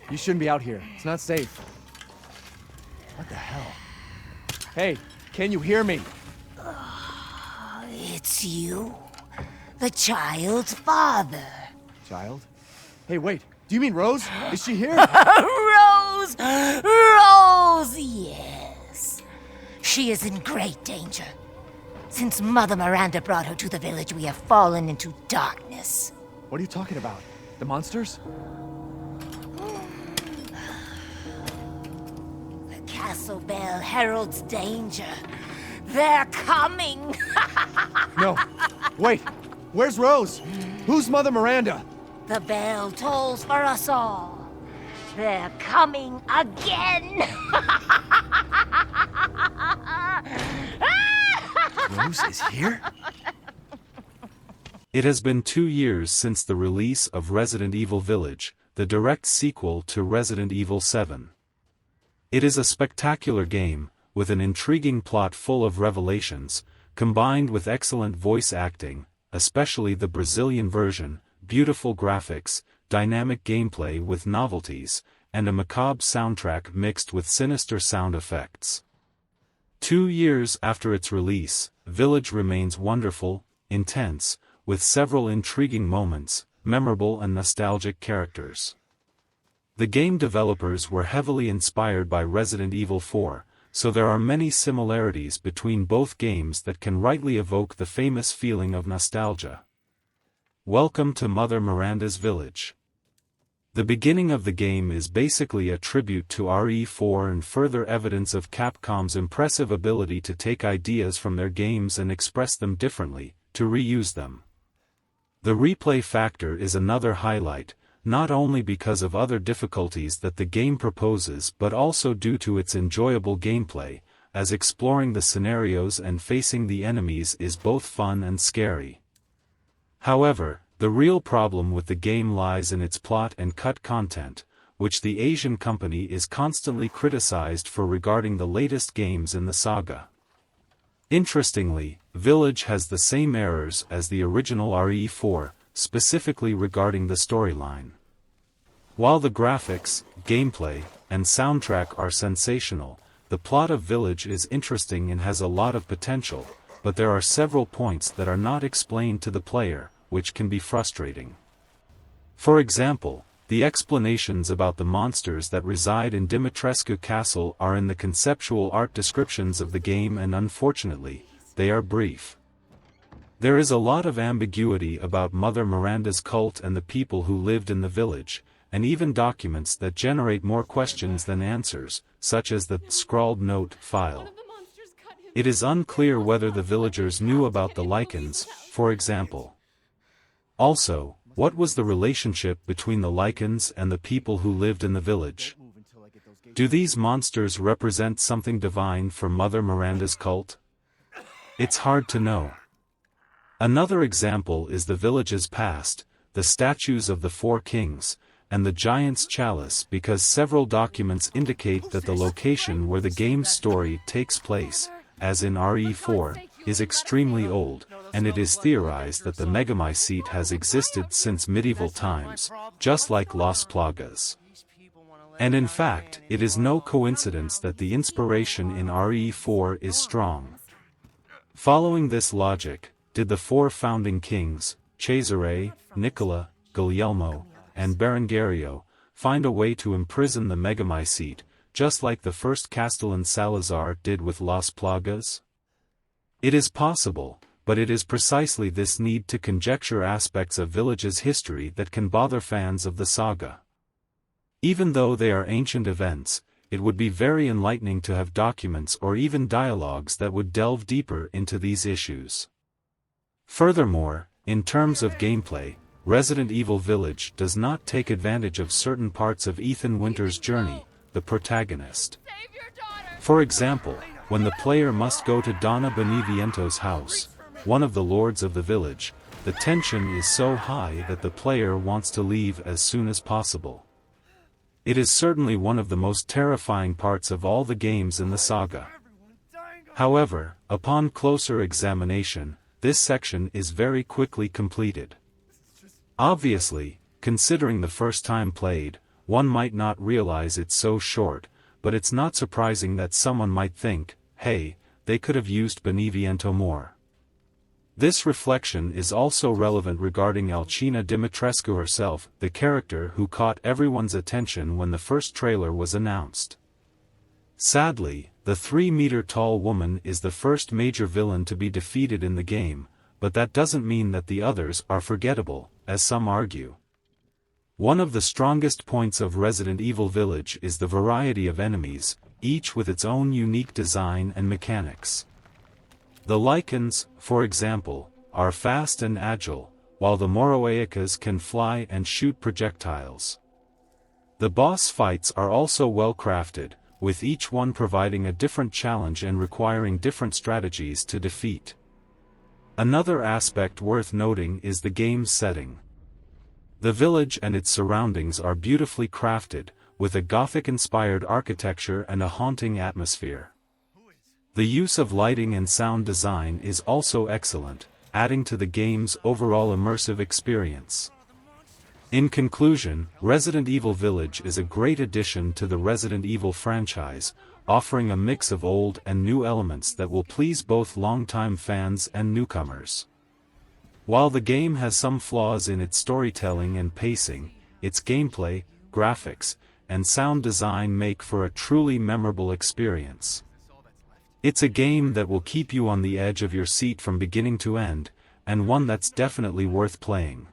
You shouldn't be out here. It's not safe. What the hell? Hey, can you hear me? It's you, the child's father. Child? Hey, wait. Do you mean Rose? Is she here? Rose! Rose, yes. She is in great danger. Since Mother Miranda brought her to the village, we have fallen into darkness. What are you talking about? The monsters? The castle bell heralds danger. They're coming! No. Wait. Where's Rose? Who's Mother Miranda? The bell tolls for us all. They're coming again! Rose is here? It has been 2 years since the release of Resident Evil Village, the direct sequel to Resident Evil 7. It is a spectacular game, with an intriguing plot full of revelations, combined with excellent voice acting, especially the Brazilian version, beautiful graphics, dynamic gameplay with novelties, and a macabre soundtrack mixed with sinister sound effects. 2 years after its release, Village remains wonderful, intense, with several intriguing moments, memorable and nostalgic characters. The game developers were heavily inspired by Resident Evil 4, so there are many similarities between both games that can rightly evoke the famous feeling of nostalgia. Welcome to Mother Miranda's Village. The beginning of the game is basically a tribute to RE4 and further evidence of Capcom's impressive ability to take ideas from their games and express them differently, to reuse them. The replay factor is another highlight, not only because of other difficulties that the game proposes but also due to its enjoyable gameplay, as exploring the scenarios and facing the enemies is both fun and scary. However, the real problem with the game lies in its plot and cut content, which the Asian company is constantly criticized for regarding the latest games in the saga. Interestingly, Village has the same errors as the original RE4, specifically regarding the storyline. While the graphics, gameplay, and soundtrack are sensational, the plot of Village is interesting and has a lot of potential, but there are several points that are not explained to the player, which can be frustrating. For example, the explanations about the monsters that reside in Dimitrescu Castle are in the conceptual art descriptions of the game and unfortunately, they are brief. There is a lot of ambiguity about Mother Miranda's cult and the people who lived in the village, and even documents that generate more questions than answers, such as the scrawled note file. It is unclear whether the villagers knew about the Lycans, for example. Also, what was the relationship between the Lycans and the people who lived in the village? Do these monsters represent something divine for Mother Miranda's cult? It's hard to know. Another example is the village's past, the statues of the 4 kings, and the giant's chalice because several documents indicate that the location where the game's story takes place, as in RE4, is extremely old, and it is theorized that the Megamycete has existed since medieval times, just like Las Plagas. And in fact, it is no coincidence that the inspiration in RE4 is strong. Following this logic, did the 4 founding kings, Cesare, Nicola, Guglielmo, and Berengario, find a way to imprison the Megamycete, just like the first Castellan Salazar did with Las Plagas? It is possible, but it is precisely this need to conjecture aspects of Village's history that can bother fans of the saga. Even though they are ancient events, it would be very enlightening to have documents or even dialogues that would delve deeper into these issues. Furthermore, in terms of gameplay, Resident Evil Village does not take advantage of certain parts of Ethan Winter's journey, the protagonist. For example, when the player must go to Donna Beneviento's house, one of the lords of the village, the tension is so high that the player wants to leave as soon as possible. It is certainly one of the most terrifying parts of all the games in the saga. However, upon closer examination, this section is very quickly completed. Obviously, considering the first time played, one might not realize it's so short, but it's not surprising that someone might think, hey, they could have used Beneviento more. This reflection is also relevant regarding Alcina Dimitrescu herself, the character who caught everyone's attention when the first trailer was announced. Sadly, the 3-meter-tall woman is the first major villain to be defeated in the game, but that doesn't mean that the others are forgettable, as some argue. One of the strongest points of Resident Evil Village is the variety of enemies, each with its own unique design and mechanics. The Lycans, for example, are fast and agile, while the Moroeicas can fly and shoot projectiles. The boss fights are also well crafted, with each one providing a different challenge and requiring different strategies to defeat. Another aspect worth noting is the game's setting. The village and its surroundings are beautifully crafted, with a Gothic-inspired architecture and a haunting atmosphere. The use of lighting and sound design is also excellent, adding to the game's overall immersive experience. In conclusion, Resident Evil Village is a great addition to the Resident Evil franchise, offering a mix of old and new elements that will please both longtime fans and newcomers. While the game has some flaws in its storytelling and pacing, its gameplay, graphics, and sound design make for a truly memorable experience. It's a game that will keep you on the edge of your seat from beginning to end, and one that's definitely worth playing.